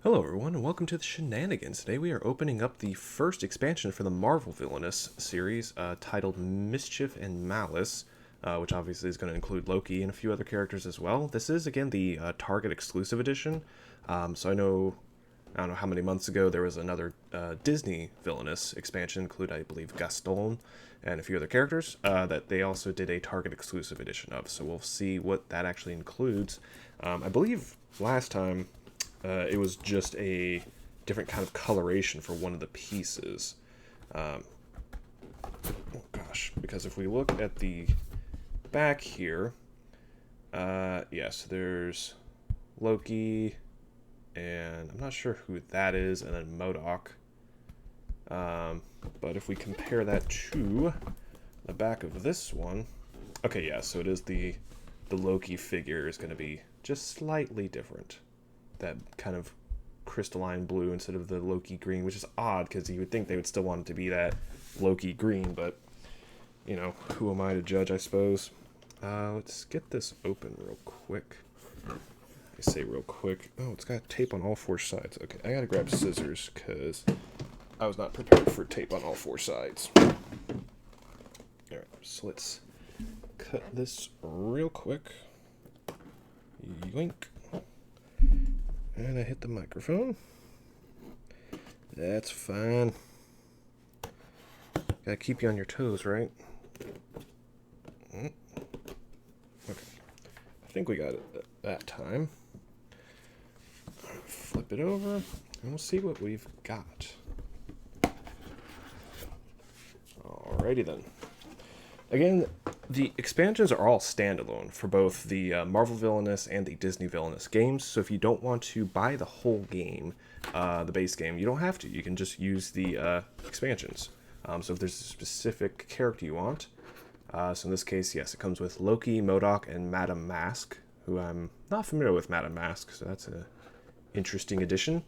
Hello everyone and welcome to the Shenanigans. Today we are opening up the first expansion for the Marvel Villainous series titled Mischief and Malice, which obviously is going to include Loki and a few other characters as well. This is again the Target exclusive edition, so I don't know how many months ago there was another Disney Villainous expansion, include I believe Gaston and a few other characters, that they also did a Target exclusive edition of, so we'll see what that actually includes. I believe last time it was just a different kind of coloration for one of the pieces. Oh gosh, because if we look at the back here, yes, there's Loki, and I'm not sure who that is, and then Modoc. But if we compare that to the back of this one, okay, yeah, so it is the Loki figure is going to be just slightly different. That kind of crystalline blue instead of the Loki green, which is odd because you would think they would still want it to be that Loki green, but you know, who am I to judge, I suppose. Let's get this open real quick. I say real quick. Oh, it's got tape on all four sides. Okay, I gotta grab scissors because I was not prepared for tape on all four sides. Alright, so let's cut this real quick. Yoink. And I hit the microphone. That's fine. Gotta keep you on your toes, right? Okay. I think we got it that time. Flip it over, and we'll see what we've got. Alrighty then. Again, the expansions are all standalone for both the Marvel Villainous and the Disney Villainous games, so if you don't want to buy the whole game, the base game, you don't have to. You can just use the expansions. So if there's a specific character you want, so in this case, yes, it comes with Loki, Modoc, and Madame Mask, who I'm not familiar with Madame Mask, so that's an interesting addition.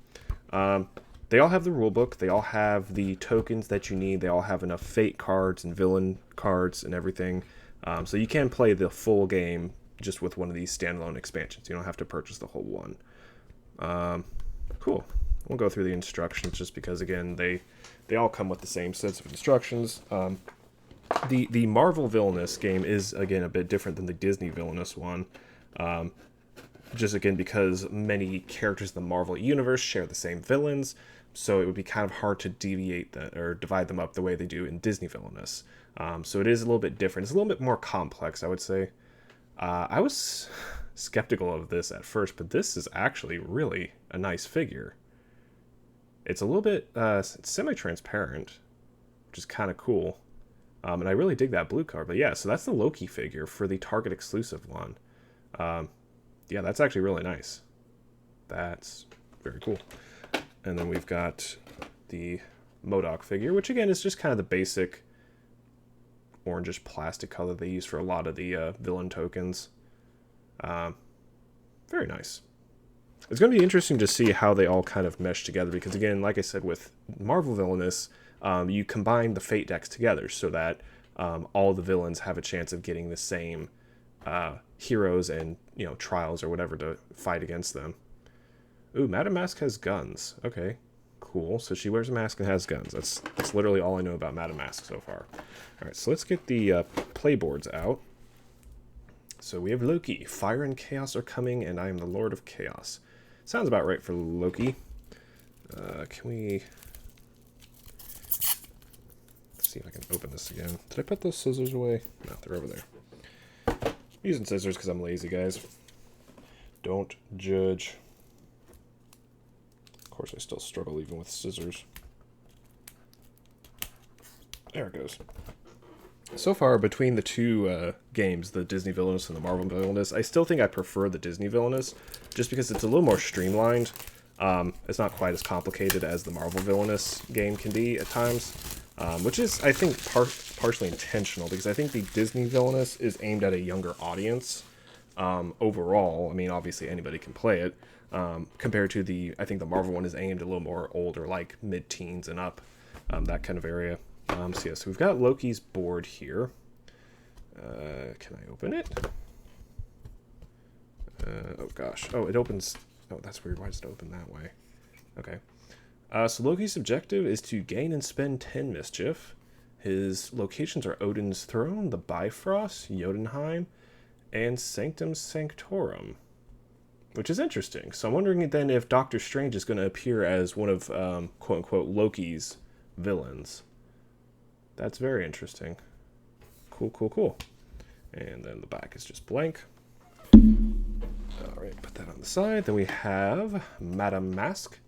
They all have the rulebook, they all have the tokens that you need, they all have enough fate cards and villain cards and everything. So you can play the full game just with one of these standalone expansions. You don't have to purchase the whole one. Cool. We'll go through the instructions just because, again, they all come with the same sets of instructions. The Marvel Villainous game is, again, a bit different than the Disney Villainous one. Just, again, because many characters in the Marvel universe share the same villains, so it would be kind of hard to deviate that or divide them up the way they do in Disney Villainous. So it is a little bit different. It's a little bit more complex, I would say. I was skeptical of this at first, but this is actually really a nice figure. It's a little bit it's semi-transparent, which is kind of cool. And I really dig that blue card. But yeah, so that's the Loki figure for the Target exclusive one. Yeah, that's actually really nice. That's very cool. And then we've got the Modoc figure, which again is just kind of the basic orangish plastic color they use for a lot of the villain tokens. Very nice. It's going to be interesting to see how they all kind of mesh together because, again, like I said, with Marvel Villainous, you combine the Fate decks together so that all the villains have a chance of getting the same heroes and, you know, trials or whatever to fight against them. Ooh, Madame Mask has guns. Okay, cool. So she wears a mask and has guns. That's literally all I know about Madame Mask so far. All right, so let's get the Playboards out. So we have Loki. Fire and chaos are coming, and I am the Lord of Chaos. Sounds about right for Loki. Can we... Let's see if I can open this again. Did I put those scissors away? No, they're over there. I'm using scissors because I'm lazy, guys. Don't judge. Of course, I still struggle even with scissors. There it goes. So far, between the two games, the Disney Villainous and the Marvel Villainous, I still think I prefer the Disney Villainous, just because it's a little more streamlined. It's not quite as complicated as the Marvel Villainous game can be at times, which is, I think, partially intentional, because I think the Disney Villainous is aimed at a younger audience. Overall, I mean, obviously anybody can play it, compared to I think the Marvel one is aimed a little more older, like mid-teens and up, that kind of area. So yeah, so we've got Lokis Board here. Can I open it? Oh gosh. Oh, it opens. Oh, that's weird. Why does it open that way? Okay. So Loki's objective is to gain and spend 10 Mischief. His locations are Odin's Throne, the Bifrost, Jotunheim, and Sanctum Sanctorum, which is interesting. So I'm wondering then if Doctor Strange is going to appear as one of quote-unquote Loki's villains. That's very interesting. Cool, cool, cool. And then the back is just blank. Alright, put that on the side. Then we have Madame Mask.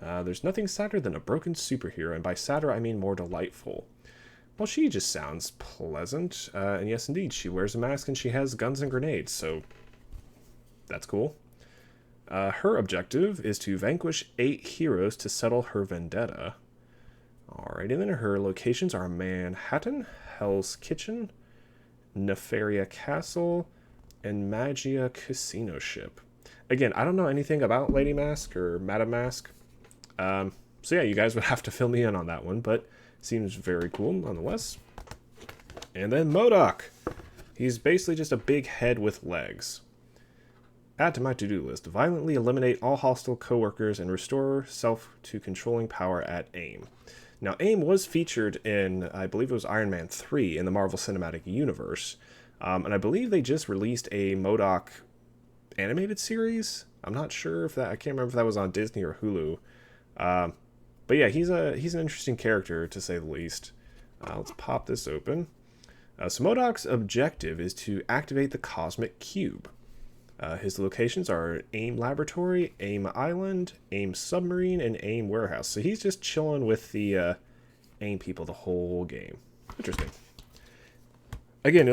There's nothing sadder than a broken superhero, and by sadder I mean more delightful. Well, she just sounds pleasant, and yes indeed, she wears a mask and she has guns and grenades, so that's cool. Her objective is to vanquish 8 heroes to settle her vendetta. Alright, and then her locations are Manhattan, Hell's Kitchen, Nefaria Castle, and Magia Casino Ship. Again, I don't know anything about Lady Mask or Madame Mask. So yeah, you guys would have to fill me in on that one, but seems very cool nonetheless. And then Modoc. He's basically just a big head with legs. Add to my to-do list. Violently eliminate all hostile coworkers and restore self to controlling power at AIM. Now, AIM was featured in, I believe it was Iron Man 3 in the Marvel Cinematic Universe. And I believe they just released a Modoc animated series. I'm not sure if that, I can't remember if that was on Disney or Hulu. But yeah, he's an interesting character, to say the least. Let's pop this open. So Modoc's objective is to activate the Cosmic Cube. His locations are AIM Laboratory, AIM Island, AIM Submarine, and AIM Warehouse. So he's just chilling with the AIM people the whole game. Interesting. Again,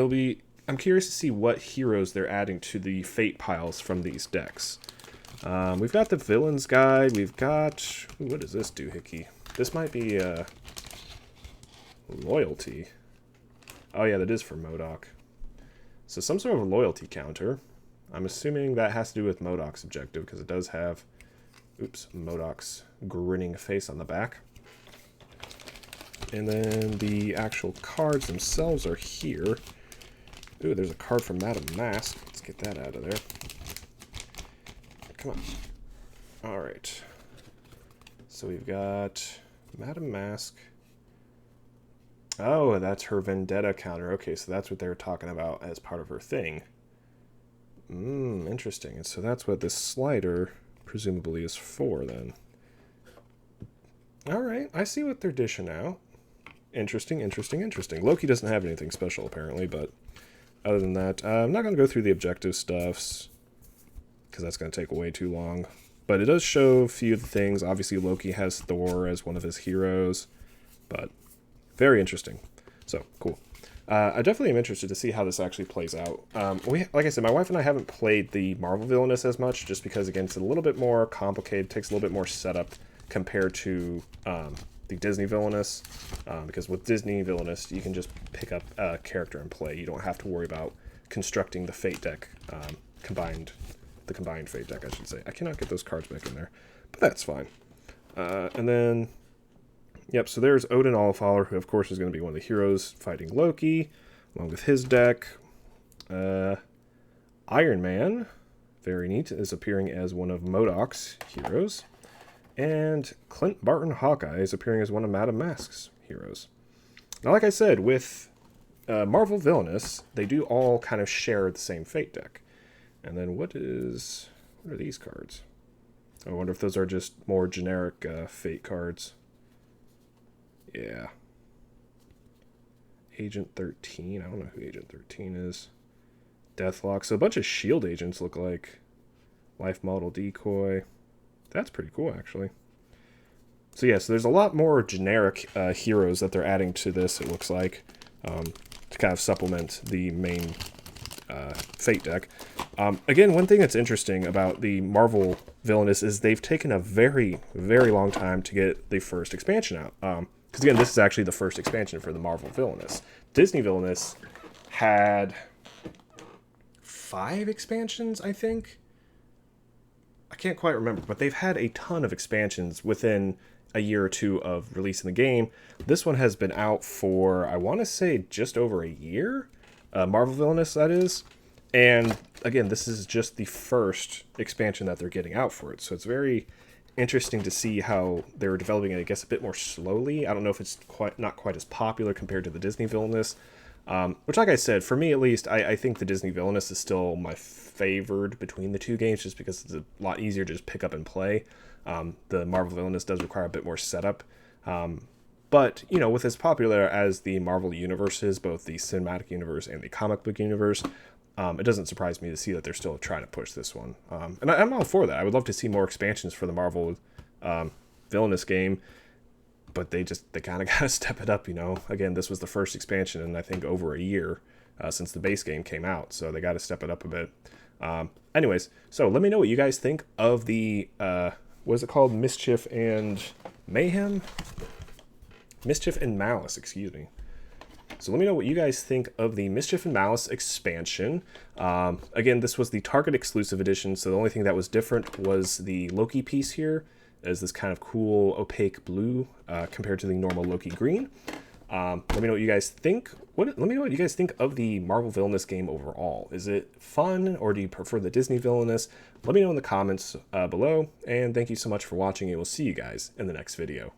I'm curious to see what heroes they're adding to the fate piles from these decks. We've got the Villains Guide. We've got... what does this do, Hickey? This might be loyalty. Oh yeah, that is for Modoc. So some sort of loyalty counter. I'm assuming that has to do with Modoc's objective, because it does have, Modoc's grinning face on the back. And then the actual cards themselves are here. Ooh, there's a card from Madame Mask. Let's get that out of there. Come on. Alright. So we've got Madame Mask. Oh, that's her vendetta counter. Okay, so that's what they were talking about as part of her thing. Interesting. And so that's what this slider presumably is for, then. Alright, I see what they're dishing out. Interesting, interesting, interesting. Loki doesn't have anything special, apparently, but other than that, I'm not going to go through the objective stuffs, because that's going to take way too long. But it does show a few of the things. Obviously, Loki has Thor as one of his heroes, but very interesting. So, cool. I definitely am interested to see how this actually plays out. Like I said, my wife and I haven't played the Marvel Villainous as much, just because, again, it's a little bit more complicated, takes a little bit more setup compared to the Disney Villainous, because with Disney Villainous, you can just pick up a character and play. You don't have to worry about constructing the Fate deck, the combined Fate deck, I should say. I cannot get those cards back in there, but that's fine. And then... yep, so there's Odin Allfather, who of course is going to be one of the heroes fighting Loki, along with his deck. Iron Man, very neat, is appearing as one of Modoc's heroes. And Clint Barton Hawkeye is appearing as one of Madame Mask's heroes. Now, like I said, with Marvel Villainous, they do all kind of share the same Fate deck. And then what are these cards? I wonder if those are just more generic Fate cards. Yeah. Agent 13. I don't know who Agent 13 is. Deathlock. So a bunch of S.H.I.E.L.D. agents look like. Life Model Decoy. That's pretty cool, actually. So yeah, so there's a lot more generic heroes that they're adding to this, it looks like, to kind of supplement the main Fate deck. Again, one thing that's interesting about the Marvel Villainous is they've taken a very, very long time to get the first expansion out. Because again, this is actually the first expansion for the Marvel Villainous. Disney Villainous had 5 expansions, I think. I can't quite remember, but they've had a ton of expansions within a year or two of releasing the game. This one has been out for, I want to say, just over a year. Marvel Villainous, that is. And again, this is just the first expansion that they're getting out for it. So it's very interesting to see how they're developing it, I guess, a bit more slowly. I don't know if it's not quite as popular compared to the Disney Villainous. Which, like I said, for me at least, I think the Disney Villainous is still my favored between the two games, just because it's a lot easier to just pick up and play. The Marvel Villainous does require a bit more setup. But, you know, with as popular as the Marvel universe is, both the cinematic universe and the comic book universe, it doesn't surprise me to see that they're still trying to push this one. And I'm all for that. I would love to see more expansions for the Marvel Villainous game, but they kind of got to step it up, you know. Again, this was the first expansion in, I think, over a year since the base game came out, so they got to step it up a bit. Anyways, so let me know what you guys think of the, what is it called? Mischief and Mayhem? Mischief and Malice, excuse me. So let me know what you guys think of the Mischief and Malice expansion. Again, this was the Target exclusive edition, so the only thing that was different was the Loki piece here, as this kind of cool opaque blue compared to the normal Loki green. Let me know what you guys think. Let me know what you guys think of the Marvel Villainous game overall. Is it fun, or do you prefer the Disney Villainous? Let me know in the comments below, and thank you so much for watching, and we'll see you guys in the next video.